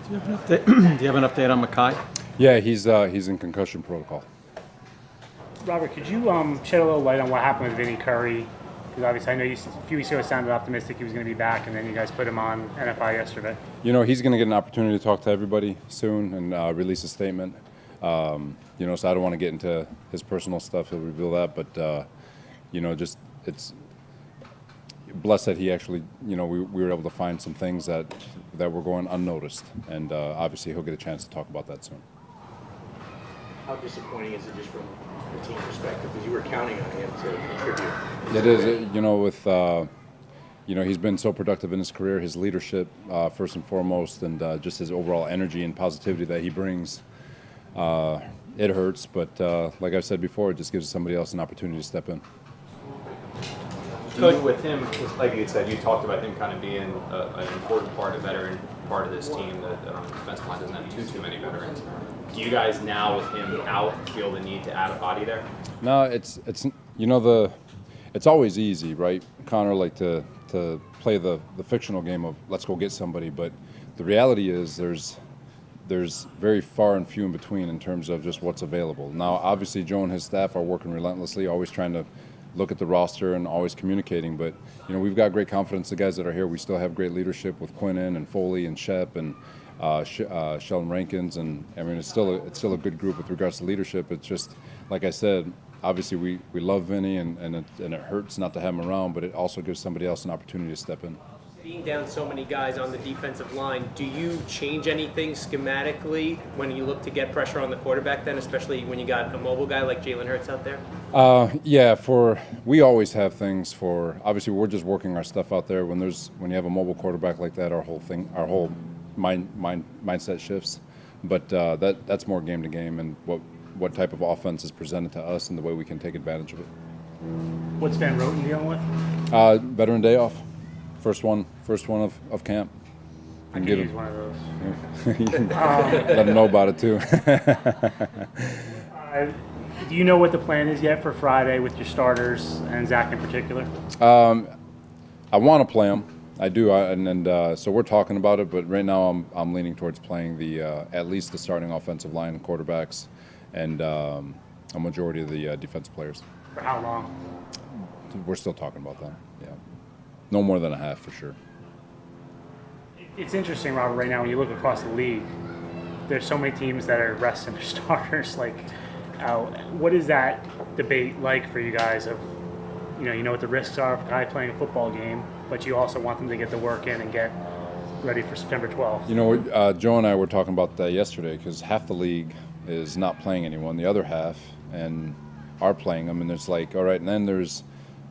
Do you have an update? Do you have an update on Mackay? Yeah, he's in concussion protocol. Robert, could you shed a little light on what happened with Vinny Curry? Because obviously, I know a few weeks ago it sounded optimistic he was going to be back, and then you guys put him on NFI yesterday. You know, he's going to get an opportunity to talk to everybody soon and release a statement. You know, so I don't want to get into his personal stuff. He'll reveal that, but you know, just it's blessed that he actually, you know, we were able to find some things that were going unnoticed, and obviously he'll get a chance to talk about that soon. How disappointing is it just from the team perspective? Because you were counting on him to contribute. It is, you know, with you know, he's been so productive in his career, his leadership first and foremost, and just his overall energy and positivity that he brings. It hurts, but like I said before, it just gives somebody else an opportunity to step in. Good with him, like you said, you talked about him kind of being an important part, a veteran part of this team that on the defensive line doesn't have too many veterans. Do you guys now, with him out, feel the need to add a body there? No, it's you know, it's always easy, right, Connor, like to play the fictional game of let's go get somebody, but the reality is there's very far and few in between in terms of just what's available. Now, obviously, Joe and his staff are working relentlessly, always trying to look at the roster and always communicating. But, you know, we've got great confidence. The guys that are here, we still have great leadership with Quinnen and Foley and Shep and Sheldon Rankins. And, I mean, it's still a good group with regards to leadership. It's just, like I said, obviously we love Vinny and it hurts not to have him around, but it also gives somebody else an opportunity to step in. Being down so many guys on the defensive line, do you change anything schematically when you look to get pressure on the quarterback then, especially when you got a mobile guy like Jalen Hurts out there? Yeah, we always have things for, obviously we're just working our stuff out there. When you have a mobile quarterback like that, our whole mindset shifts. But that's more game to game and what type of offense is presented to us and the way we can take advantage of it. What's Van Roten dealing with? Veteran day off. First one of camp. I can use one of those. Let him know about it too. Do you know what the plan is yet for Friday with your starters and Zach in particular? I want to play him. I do, so we're talking about it. But right now, I'm leaning towards playing at least the starting offensive line, quarterbacks, and a majority of the defensive players. For how long? We're still talking about that. Yeah, no more than a half for sure. It's interesting, Robert. Right now, when you look across the league, there's so many teams that are resting their starters. Like, what is that debate like for you guys? Of you know what the risks are of a guy playing a football game, but you also want them to get the work in and get ready for September 12th. You know, Joe and I were talking about that yesterday because half the league is not playing anyone, the other half and are playing them, and it's like, all right, and then there's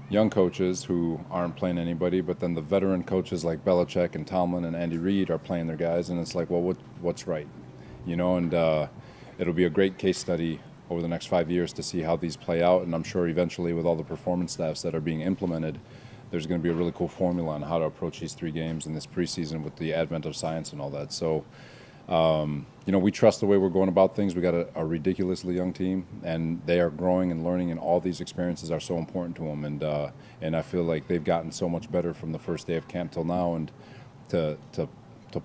young coaches who aren't playing anybody, but then the veteran coaches like Belichick and Tomlin and Andy Reid are playing their guys, and it's like, well, what's right? You know, and it'll be a great case study over the next 5 years to see how these play out, and I'm sure eventually with all the performance staffs that are being implemented, there's going to be a really cool formula on how to approach these 3 games in this preseason with the advent of science and all that. So, you know, we trust the way we're going about things. We got a ridiculously young team, and they are growing and learning, and all these experiences are so important to them. And I feel like they've gotten so much better from the first day of camp till now, and to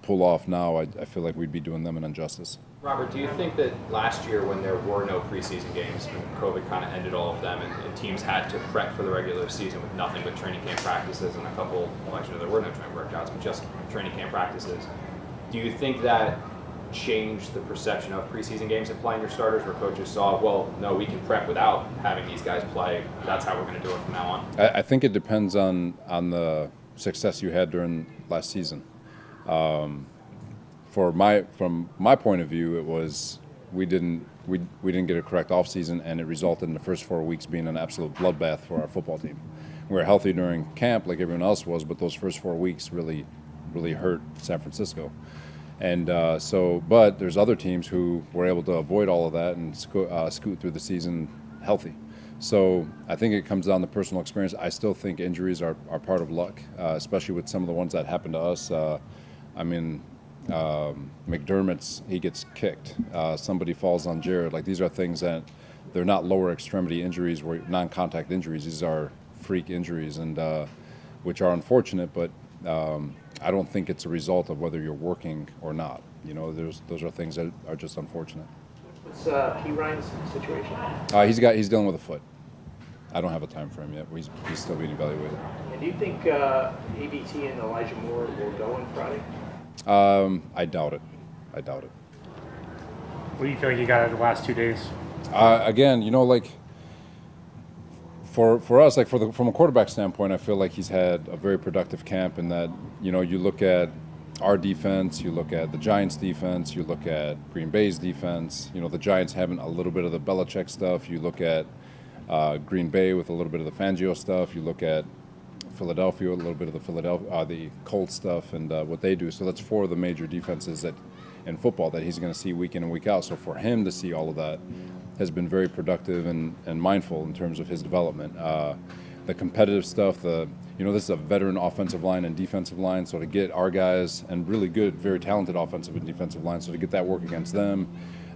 pull off now, I feel like we'd be doing them an injustice. Robert, do you think that last year when there were no preseason games, when COVID kind of ended all of them and teams had to prep for the regular season with nothing but training camp practices and a couple, well actually there were no training workouts, but just training camp practices, do you think that changed the perception of preseason games and playing your starters where coaches saw, well, no, we can prep without having these guys play, that's how we're going to do it from now on? I think it depends on the success you had during last season. From my point of view, it was we didn't get a correct offseason, and it resulted in the first 4 weeks being an absolute bloodbath for our football team. We were healthy during camp like everyone else was, but those first 4 weeks really hurt San Francisco. And but there's other teams who were able to avoid all of that and scoot through the season healthy. So I think it comes down to personal experience. I still think injuries are part of luck, especially with some of the ones that happened to us. McDermott's, he gets kicked. Somebody falls on Jared. Like, these are things that they're not lower extremity injuries, non-contact injuries. These are freak injuries, and which are unfortunate. But I don't think it's a result of whether you're working or not. You know, those are things that are just unfortunate. What's P. Ryan's situation? He's dealing with a foot. I don't have a time frame yet. He's still being evaluated. And do you think ABT and Elijah Moore will go on Friday? I doubt it. What do you feel like you got out of the last 2 days? Again, you know, like for us, like from a quarterback standpoint, I feel like he's had a very productive camp in that, you know, you look at our defense, you look at the Giants' defense, you look at Green Bay's defense. You know, the Giants having a little bit of the Belichick stuff. You look at Green Bay with a little bit of the Fangio stuff. You look at Philadelphia with a little bit of the Colts stuff and what they do. So that's 4 of the major defenses that in football that he's going to see week in and week out. So for him to see all of that has been very productive and mindful in terms of his development. The competitive stuff, you know, this is a veteran offensive line and defensive line, so to get our guys and really good, very talented offensive and defensive line, so to get that work against them,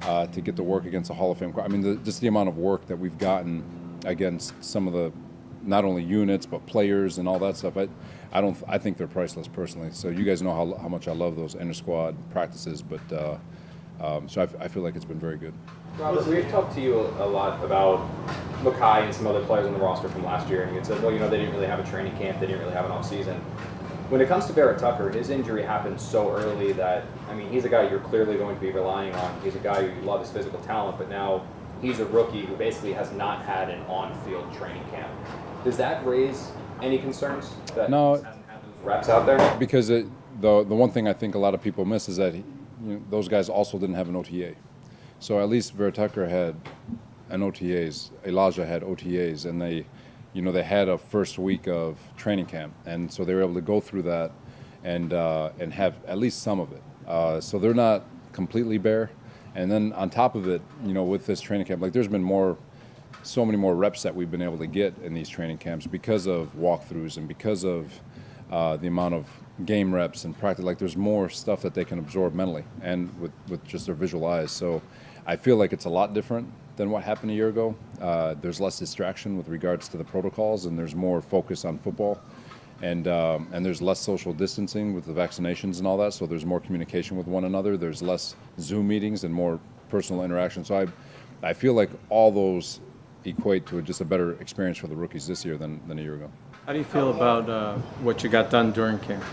to get the work against the Hall of Fame. I mean, just the amount of work that we've gotten against some of the not only units but players and all that stuff. I think they're priceless personally. So you guys know how much I love those inter squad practices, but so I feel like it's been very good. Robert, we've talked to you a lot about Mackay and some other players on the roster from last year, and you had said, well, you know, they didn't really have a training camp, they didn't really have an off season. When it comes to Vera Tucker, his injury happened so early that, I mean, he's a guy you're clearly going to be relying on. He's a guy who you love his physical talent, but now he's a rookie who basically has not had an on-field training camp. Does that raise any concerns that No, he hasn't had those reps out there? because the one thing I think a lot of people miss is that those guys also didn't have an OTA. So at least Vera Tucker had an OTAs. Elijah had OTAs, and they had a first week of training camp, and so they were able to go through that and have at least some of it. So they're not completely bare. And then on top of it, you know, with this training camp, like there's been so many more reps that we've been able to get in these training camps because of walkthroughs and because of the amount of game reps and practice. Like there's more stuff that they can absorb mentally and with just their visual eyes. So I feel like it's a lot different than what happened a year ago. There's less distraction with regards to the protocols, and there's more focus on football. And there's less social distancing with the vaccinations and all that, so there's more communication with one another. There's less Zoom meetings and more personal interaction. So I feel like all those equate to just a better experience for the rookies this year than a year ago. How do you feel about what you got done during camp?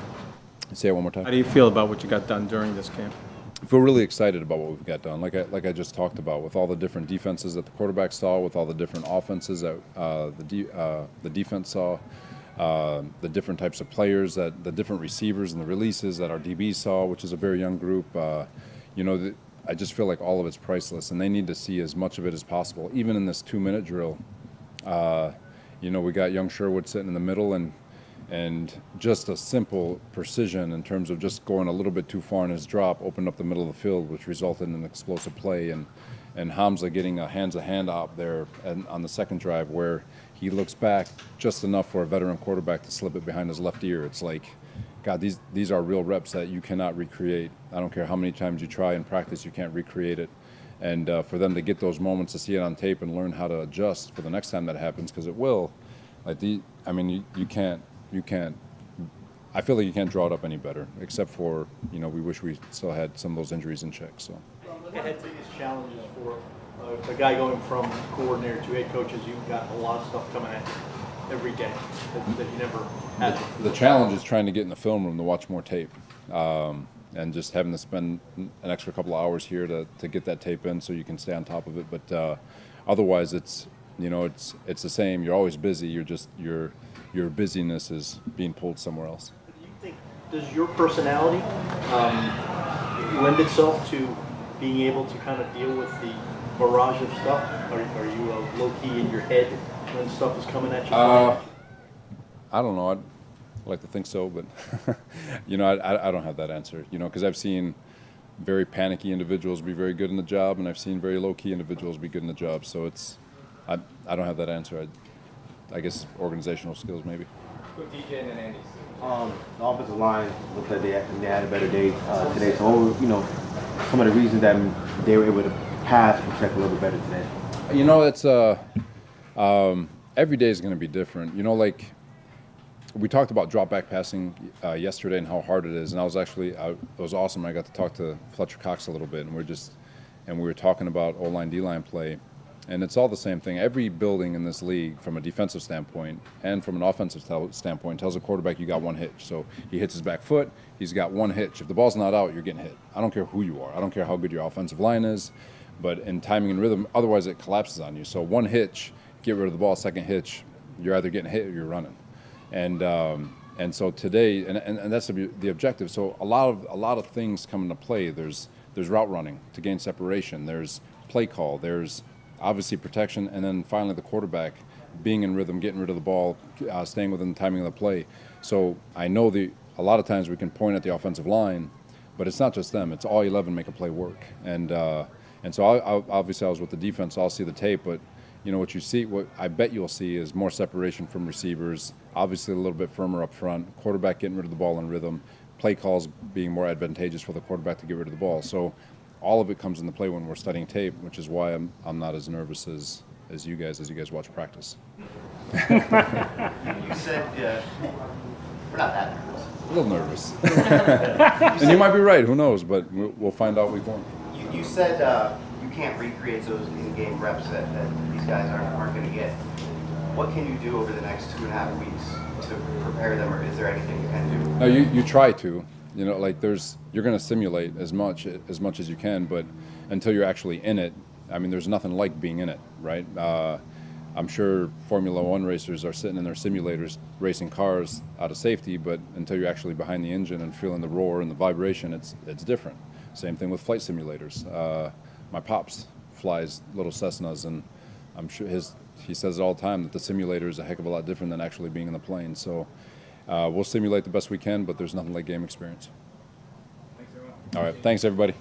Say it one more time. How do you feel about what you got done during this camp? I feel really excited about what we've got done. Like I just talked about, with all the different defenses that the quarterback saw, with all the different offenses that the defense saw, the different types of players, that the different receivers and the releases that our DBs saw, which is a very young group. I just feel like all of it's priceless, and they need to see as much of it as possible. Even in this 2-minute drill, we got young Sherwood sitting in the middle, and just a simple precision in terms of just going a little bit too far in his drop opened up the middle of the field, which resulted in an explosive play. And Hamza getting a hands-to-hand op there on the second drive where he looks back just enough for a veteran quarterback to slip it behind his left ear. It's like, God, these are real reps that you cannot recreate. I don't care how many times you try in practice, you can't recreate it. And for them to get those moments, to see it on tape and learn how to adjust for the next time that happens, because it will. You can't. I feel like you can't draw it up any better, except for, we wish we still had some of those injuries in check. So. One of the biggest challenges for a guy going from coordinator to head coach is you've got a lot of stuff coming at you every day that you never had before. The challenge is trying to get in the film room to watch more tape, and just having to spend an extra couple of hours here to get that tape in so you can stay on top of it. But otherwise, it's the same. You're always busy. Your busyness is being pulled somewhere else. Do you think, does your personality lend itself to being able to kind of deal with the barrage of stuff? Are you low-key in your head when stuff is coming at you? I don't know. I'd like to think so, but I don't have that answer. Because I've seen very panicky individuals be very good in the job, and I've seen very low-key individuals be good in the job. So I don't have that answer. I guess organizational skills maybe. With DJ and then Andy. The offensive line looked like they had a better day today. So, some of the reasons that they were able to pass protect a little bit better today. It's every day is going to be different. we talked about drop back passing yesterday and how hard it is, and it was awesome. I got to talk to Fletcher Cox a little bit, and we were talking about O-line, D-line play, and it's all the same thing. Every building in this league, from a defensive standpoint and from an offensive standpoint, tells a quarterback you got one hitch. So he hits his back foot, he's got one hitch. If the ball's not out, you're getting hit. I don't care who you are. I don't care how good your offensive line is, but in timing and rhythm, otherwise it collapses on you. So one hitch, get rid of the ball. Second hitch, you're either getting hit or you're running. And so today, and that's the objective. So a lot of things come into play. There's route running to gain separation. There's play call. There's obviously protection, and then finally the quarterback being in rhythm, getting rid of the ball, staying within the timing of the play. So I know a lot of times we can point at the offensive line, but it's not just them. It's all 11 make a play work. And so obviously I was with the defense, so I'll see the tape, but what I bet you'll see is more separation from receivers, obviously a little bit firmer up front, quarterback getting rid of the ball in rhythm, play calls being more advantageous for the quarterback to get rid of the ball. So all of it comes into play when we're studying tape, which is why I'm not as nervous as you guys watch practice. You said we're not that nervous. A little nervous. And you might be right, who knows, but we'll find out week one. You said you can't recreate those in-game reps that these guys aren't going to get. What can you do over the next 2.5 weeks to prepare them, or is there anything you can do? No, you try to. You're going to simulate as much as you can, but until you're actually in it, I mean, there's nothing like being in it, right? I'm sure Formula One racers are sitting in their simulators racing cars out of safety, but until you're actually behind the engine and feeling the roar and the vibration, it's different. Same thing with flight simulators. My pops flies little Cessnas, and I'm sure he says it all the time that the simulator is a heck of a lot different than actually being in the plane. So we'll simulate the best we can, but there's nothing like game experience. Thanks, everyone. All right, thanks everybody.